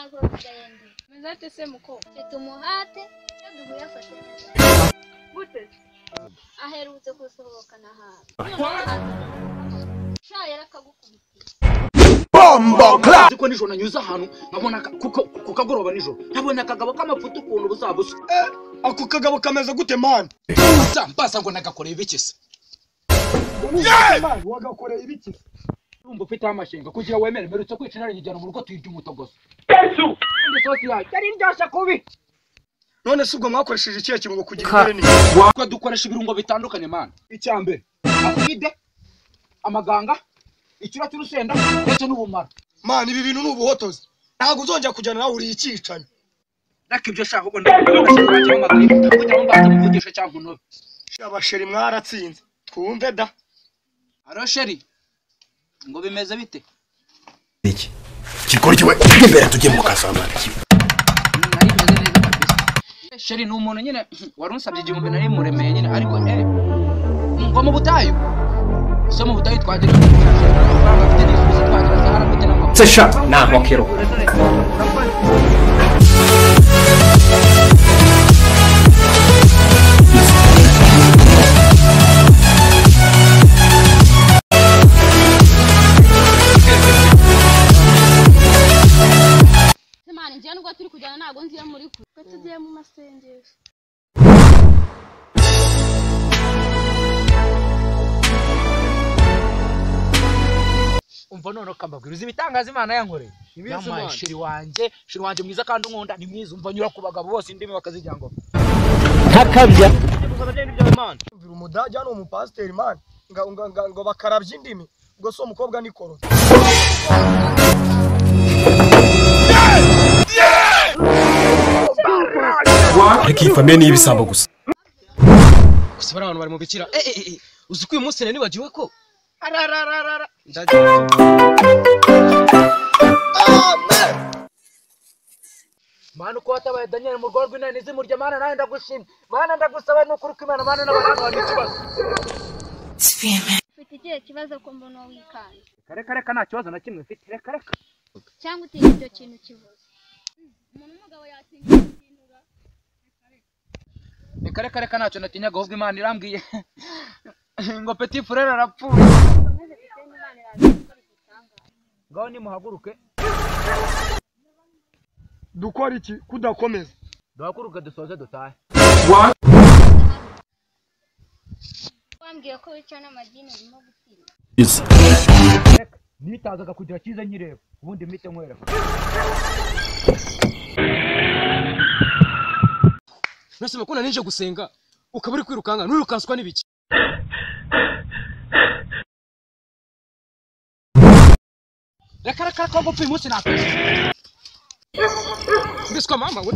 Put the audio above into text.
ntabwo byayendi muzate se muko tumuhate yaduhuye afashe gute aherutse kusohoka na hafi sha yarakagukubitiye bombo clap ziko nijoro nanyuza ahantu nkabona ku kagoroba nijoro nabonye akagabo k'amafuta ukuntu buzabusa ako kagabo kameze gute man mbasa ngo nagakoreye ibikise wagakoreye ibikise urumva ufite amashenga kugira wemere merutse kwicana n'ijyana mu rugo tuyirya umutogozo Yesu sosi yaje ari ndyasha kubi none se ubwo mwakoresheje ikihe kirungo kugira ibere ni kwa dukoresha ibirungo bitandukanye man icyambere afide amaganga ikira cy'urusenda ndetse n'ubumara man ibi bintu n'ubuhotozi ntago uzongera kujyana nawe uri ikicanye raka ibyo shaka ubwo ndabashaka amagaye kugira ngo mbate muvugisha cyangwa unobe abasheri mwaratsinze twumve da aro sheri ngo bimeze bite iki kikora kiwe imbere tujye mu kasambara sheri ni umuntu nyine warunsabye igihumbi nari muremeye nyine ariko ngo mu butayu so mu butayu twagira bafite n'isubizo twagira sahara gute nako sesha naho kero njye nubwo turi kujyana ntabwo nziye muri kure tugiye mu masengesho umva none kambabwira uzi ibitangaza Imana yankoreye yamaye sheri wanje mwiza kandi unkunda ni mwiza umva nyura ku bagabo bose indimi bakazijya ngo ntakabya umvira umudage hano umupasiteri man ngo bakarabye indimi ngo so umukobwa nikoro ariko iyi famiye ni ibisambo gusa gusa abantu bari mu bikira uzi ko uyu munsi nari nibagiwe ko Mana uko watabaye Daniel mu rwego rw'inani zimurya Mana nawe ndagushimye Mana ndagusaba n'ukuri ko Imana Mana n'abantu bari ikibazo ufite ikihe kibazo ko mbona wikanye reka nta kibazo na kimwe mfite reka cyangwa utinya icyo kintu kivuze umuntu w'umugabo yatinya reka ntacyo natinyaga ahubwo Imana irambwiye ngo petit frère arapfuye ngaho nimuhaguruke dukora iki kudakomeza duhaguruke dusoze dutahe wambwiye ko wica n'amadini urimo gutinya nitazaga kugira cyiza nyireba ubundi mpite nkwereka nase makuna nije gusenga ukaba uri kwirukanga nurirukanswa n'ibiki reka ko gupfa umunsi nakoze mbiswa mama we